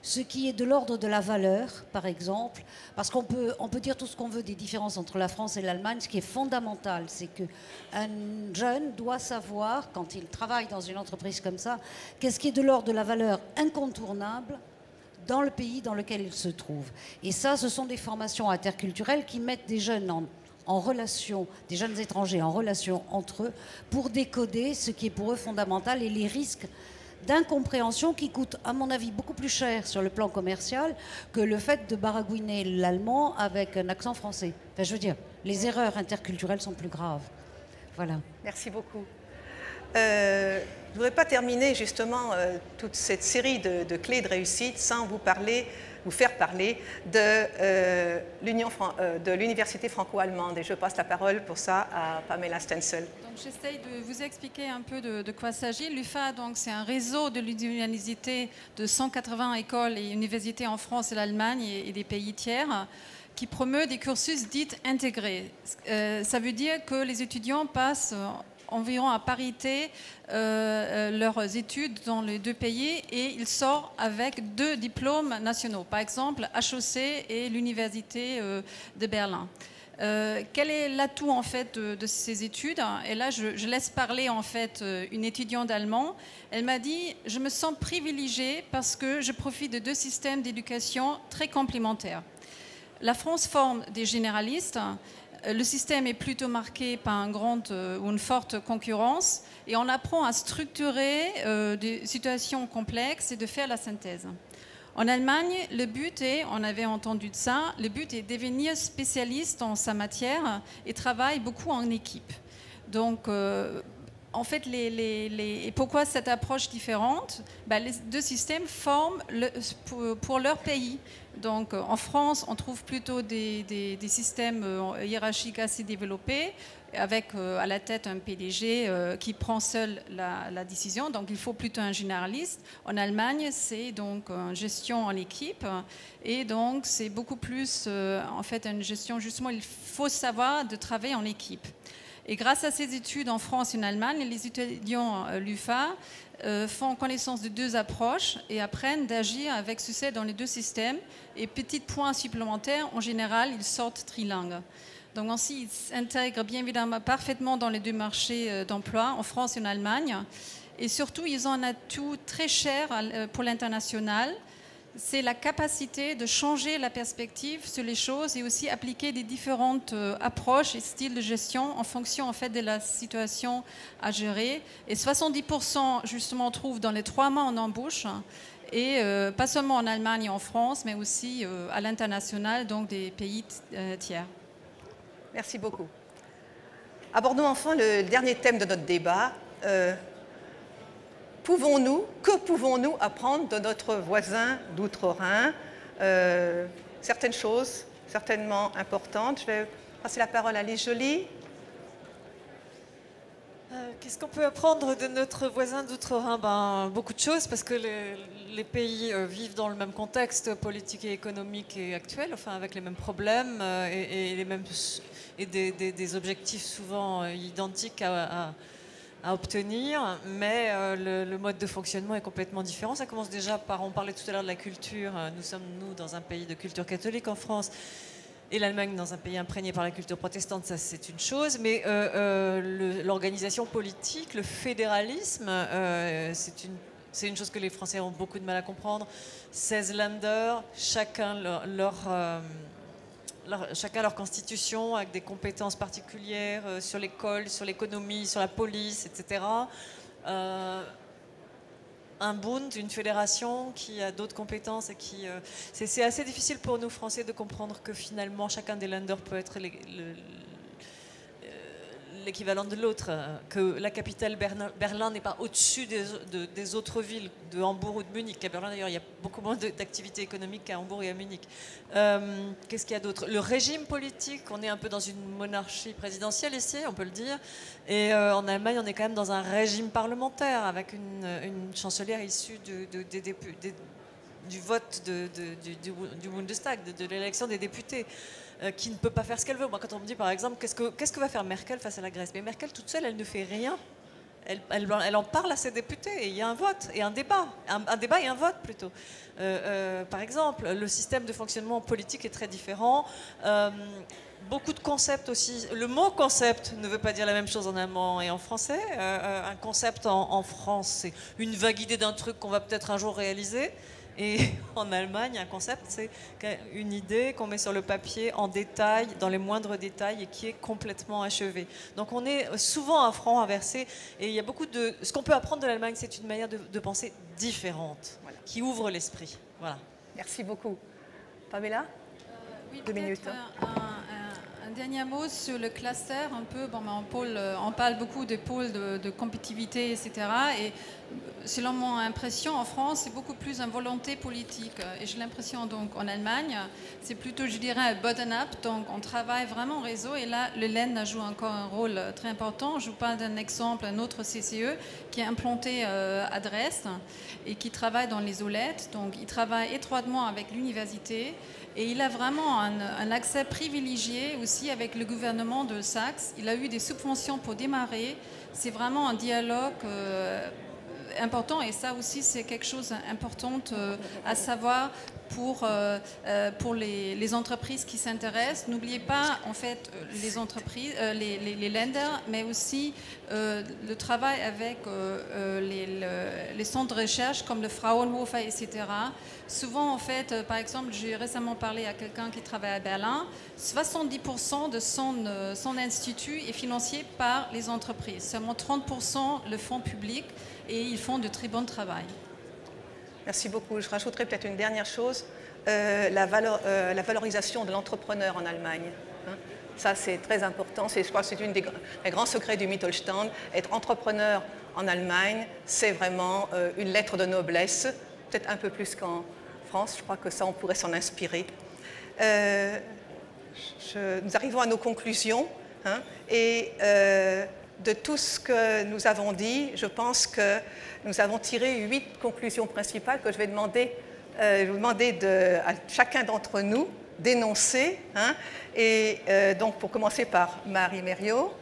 Speaker 7: ce qui est de l'ordre de la valeur, par exemple, parce qu'on peut dire tout ce qu'on veut des différences entre la France et l'Allemagne. Ce qui est fondamental, c'est qu'un jeune doit savoir, quand il travaille dans une entreprise comme ça, qu'est-ce qui est de l'ordre de la valeur incontournable dans le pays dans lequel il se trouve. Et ça, ce sont des formations interculturelles qui mettent des jeunes en relation, des jeunes étrangers en relation entre eux, pour décoder ce qui est pour eux fondamental et les risques d'incompréhension qui coûte, à mon avis, beaucoup plus cher sur le plan commercial que le fait de baragouiner l'allemand avec un accent français. Enfin, je veux dire, les erreurs interculturelles sont plus graves. Voilà.
Speaker 2: Merci beaucoup. Je ne voudrais pas terminer justement toute cette série de clés de réussite sans vous faire parler de l'Université franco-allemande. Et je passe la parole pour ça à Pamela Stenzel.
Speaker 9: Donc j'essaye de vous expliquer un peu de quoi il s'agit. L'UFA, donc, c'est un réseau de l'université de 180 écoles et universités en France et l'Allemagne et des pays tiers qui promeut des cursus dits intégrés. Ça veut dire que les étudiants passent environ à parité leurs études dans les deux pays et il sort avec 2 diplômes nationaux, par exemple HEC et l'Université de Berlin. Quel est l'atout en fait de ces études? Et là, je laisse parler en fait une étudiante allemande. Elle m'a dit: je me sens privilégiée parce que je profite de 2 systèmes d'éducation très complémentaires. La France forme des généralistes. Le système est plutôt marqué par une forte concurrence et on apprend à structurer des situations complexes et de faire la synthèse. En Allemagne, le but est, on avait entendu de ça, le but est de devenir spécialiste en sa matière et travaille beaucoup en équipe. Donc, en fait, et pourquoi cette approche différente? Les 2 systèmes forment pour leur pays. Donc, en France, on trouve plutôt des systèmes hiérarchiques assez développés, avec à la tête un PDG qui prend seul la décision. Donc, il faut plutôt un généraliste. En Allemagne, c'est donc une gestion en équipe. Et donc, c'est beaucoup plus, en fait, une gestion, justement, il faut savoir de travailler en équipe. Et grâce à ces études en France et en Allemagne, les étudiants l'UFA font connaissance de 2 approches et apprennent d'agir avec succès dans les 2 systèmes. Et petit point supplémentaire, en général, ils sortent trilingues. Donc ainsi, ils s'intègrent bien évidemment parfaitement dans les 2 marchés d'emploi, en France et en Allemagne. Et surtout, ils ont un atout très cher pour l'international. C'est la capacité de changer la perspective sur les choses et aussi appliquer des différentes approches et styles de gestion en fonction en fait de la situation à gérer. Et 70% justement on trouve dans les 3 mois en embauche et pas seulement en Allemagne et en France, mais aussi à l'international, donc des pays tiers.
Speaker 2: Merci beaucoup. Abordons enfin le dernier thème de notre débat. Que pouvons-nous apprendre de notre voisin d'outre-Rhin? Certaines choses certainement importantes. Je vais passer la parole à Lise Joly.
Speaker 6: Qu'est-ce qu'on peut apprendre de notre voisin d'outre-Rhin? Beaucoup de choses, parce que les pays vivent dans le même contexte politique et économique et actuel, enfin avec les mêmes problèmes et des objectifs souvent identiques à obtenir, mais le mode de fonctionnement est complètement différent. Ça commence déjà par, on parlait tout à l'heure de la culture, nous sommes dans un pays de culture catholique en France, et l'Allemagne dans un pays imprégné par la culture protestante, ça c'est une chose, mais l'organisation politique, le fédéralisme, c'est une chose que les Français ont beaucoup de mal à comprendre. 16 Länder, chacun leur constitution, avec des compétences particulières sur l'école, sur l'économie, sur la police, etc. Un Bund, une fédération qui a d'autres compétences et qui... c'est assez difficile pour nous Français de comprendre que finalement chacun des Länder peut être l'équivalent de l'autre, que la capitale Berlin n'est pas au-dessus des autres villes, de Hambourg ou de Munich. À Berlin d'ailleurs, il y a beaucoup moins d'activités économiques qu'à Hambourg et à Munich. Qu'est-ce qu'il y a d'autre? Le régime politique, on est un peu dans une monarchie présidentielle ici, on peut le dire, et en Allemagne on est quand même dans un régime parlementaire avec une chancelière issue du vote du Bundestag, de l'élection des députés. Qui ne peut pas faire ce qu'elle veut. Moi, quand on me dit, par exemple, qu'est-ce que va faire Merkel face à la Grèce? Mais Merkel, toute seule, elle ne fait rien. Elle en parle à ses députés et il y a un vote et un débat. Un débat et un vote, plutôt. Par exemple, le système de fonctionnement politique est très différent. Beaucoup de concepts aussi. Le mot concept ne veut pas dire la même chose en allemand et en français. Un concept en France, c'est une vague idée d'un truc qu'on va peut-être un jour réaliser. Et en Allemagne, un concept, c'est une idée qu'on met sur le papier en détail, dans les moindres détails, et qui est complètement achevée. Donc on est souvent à front inversé. Et il y a beaucoup de... Ce qu'on peut apprendre de l'Allemagne, c'est une manière de penser différente, voilà, qui ouvre l'esprit. Voilà.
Speaker 2: Merci beaucoup. Pamela,
Speaker 9: oui,
Speaker 2: 2 minutes.
Speaker 9: Un dernier mot sur le cluster, un peu. On parle beaucoup des pôles de compétitivité, etc. Et selon mon impression, en France, c'est beaucoup plus une volonté politique. Et j'ai l'impression, donc, en Allemagne, c'est plutôt, je dirais, bottom-up. Donc, on travaille vraiment en réseau. Et là, le LEN joue encore un rôle très important. Je vous parle d'un exemple, un autre CCE qui est implanté à Dresde et qui travaille dans les OLED. Donc, il travaille étroitement avec l'université. Et il a vraiment un accès privilégié aussi avec le gouvernement de Saxe. Il a eu des subventions pour démarrer. C'est vraiment un dialogue important et ça aussi c'est quelque chose d'important à savoir pour les entreprises qui s'intéressent. N'oubliez pas en fait les entreprises, les lenders, mais aussi le travail avec les centres de recherche comme le Fraunhofer, etc. Souvent en fait, par exemple, j'ai récemment parlé à quelqu'un qui travaille à Berlin, 70% de son institut est financé par les entreprises, seulement 30% le font public et ils font de très bon travail.
Speaker 2: Merci beaucoup. Je rajouterai peut-être une dernière chose, la valorisation de l'entrepreneur en Allemagne. Ça, c'est très important. Je crois que c'est un des grands secrets du Mittelstand. Être entrepreneur en Allemagne, c'est vraiment une lettre de noblesse, peut-être un peu plus qu'en France. Je crois que ça, on pourrait s'en inspirer. Nous arrivons à nos conclusions. Et de tout ce que nous avons dit, je pense que nous avons tiré 8 conclusions principales que je vais demander, à chacun d'entre nous d'énoncer. Et donc, pour commencer par Marie Mériot.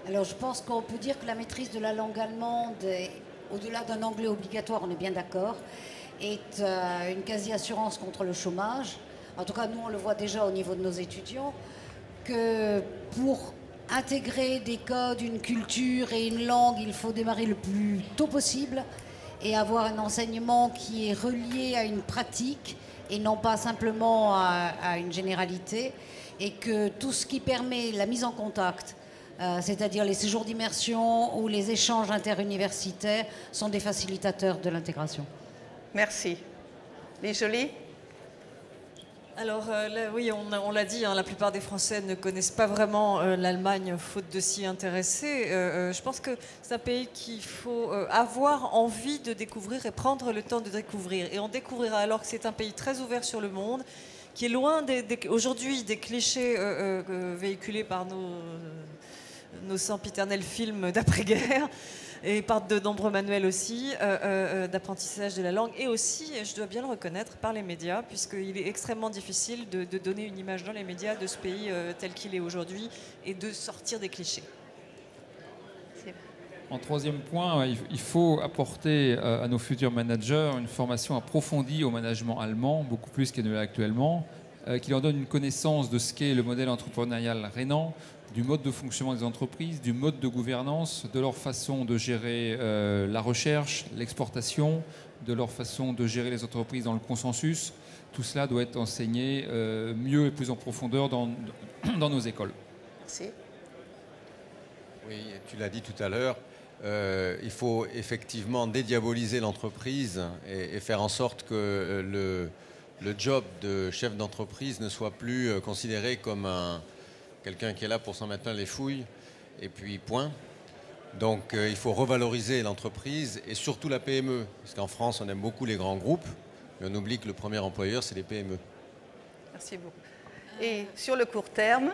Speaker 7: Alors, je pense qu'on peut dire que la maîtrise de la langue allemande, au-delà d'un anglais obligatoire, on est bien d'accord, est une quasi-assurance contre le chômage. En tout cas, nous, on le voit déjà au niveau de nos étudiants, que pour intégrer des codes, une culture et une langue, il faut démarrer le plus tôt possible et avoir un enseignement qui est relié à une pratique et non pas simplement à une généralité, et que tout ce qui permet la mise en contact, c'est-à-dire les séjours d'immersion ou les échanges interuniversitaires, sont des facilitateurs de l'intégration.
Speaker 2: Merci. Lise Joly.
Speaker 6: Alors oui, on l'a dit, la plupart des Français ne connaissent pas vraiment l'Allemagne faute de s'y intéresser. Je pense que c'est un pays qu'il faut avoir envie de découvrir et prendre le temps de découvrir. Et on découvrira alors que c'est un pays très ouvert sur le monde, qui est loin aujourd'hui des clichés véhiculés par nos sempiternels films d'après-guerre, et par de nombreux manuels aussi d'apprentissage de la langue, et aussi, je dois bien le reconnaître, par les médias, puisqu'il est extrêmement difficile de donner une image dans les médias de ce pays tel qu'il est aujourd'hui et de sortir des clichés.
Speaker 5: En troisième point, il faut apporter à nos futurs managers une formation approfondie au management allemand, beaucoup plus qu'il ne l'est actuellement, qui leur donne une connaissance de ce qu'est le modèle entrepreneurial rhénan, du mode de fonctionnement des entreprises, du mode de gouvernance, de leur façon de gérer la recherche, l'exportation, de leur façon de gérer les entreprises dans le consensus. Tout cela doit être enseigné mieux et plus en profondeur dans nos écoles.
Speaker 2: Merci.
Speaker 4: Oui, tu l'as dit tout à l'heure, il faut effectivement dédiaboliser l'entreprise et faire en sorte que le job de chef d'entreprise ne soit plus considéré comme quelqu'un qui est là pour s'en mettre plein les fouilles, et puis point. Donc il faut revaloriser l'entreprise et surtout la PME. Parce qu'en France, on aime beaucoup les grands groupes, mais on oublie que le premier employeur, c'est les PME.
Speaker 2: Merci beaucoup. Et sur le court terme?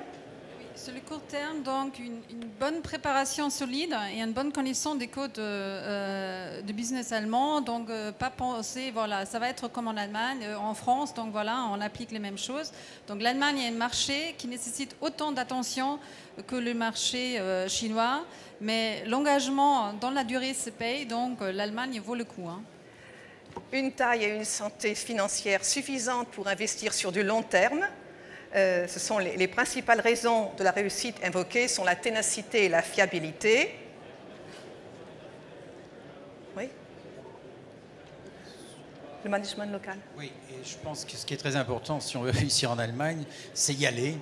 Speaker 9: Sur le court terme, donc, une bonne préparation solide et une bonne connaissance des codes de business allemand. Donc, pas penser, voilà, ça va être comme en Allemagne, en France, donc voilà, on applique les mêmes choses. Donc, l'Allemagne est un marché qui nécessite autant d'attention que le marché chinois, mais l'engagement dans la durée se paye, donc l'Allemagne vaut le coup.
Speaker 2: Une taille et une santé financière suffisantes pour investir sur du long terme. Ce sont les principales raisons de la réussite invoquées sont la ténacité et la fiabilité. Oui. Le management local.
Speaker 3: Oui, et je pense que ce qui est très important, si on veut réussir en Allemagne, c'est y aller,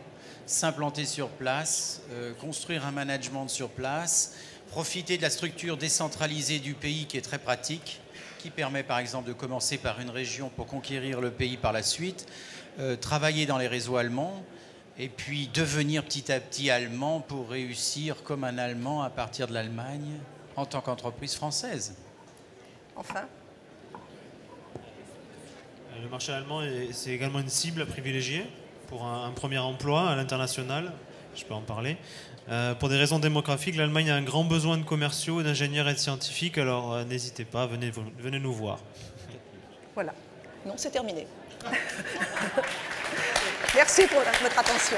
Speaker 3: s'implanter sur place, construire un management sur place, profiter de la structure décentralisée du pays qui est très pratique, qui permet par exemple de commencer par une région pour conquérir le pays par la suite. Travailler dans les réseaux allemands et puis devenir petit à petit allemand pour réussir comme un Allemand à partir de l'Allemagne en tant qu'entreprise française.
Speaker 2: Enfin.
Speaker 8: Le marché allemand, c'est également une cible à privilégier pour un premier emploi à l'international. Je peux en parler. Pour des raisons démographiques, l'Allemagne a un grand besoin de commerciaux, d'ingénieurs et de scientifiques, alors n'hésitez pas, venez nous voir.
Speaker 2: Voilà. Non, c'est terminé. Merci pour votre attention.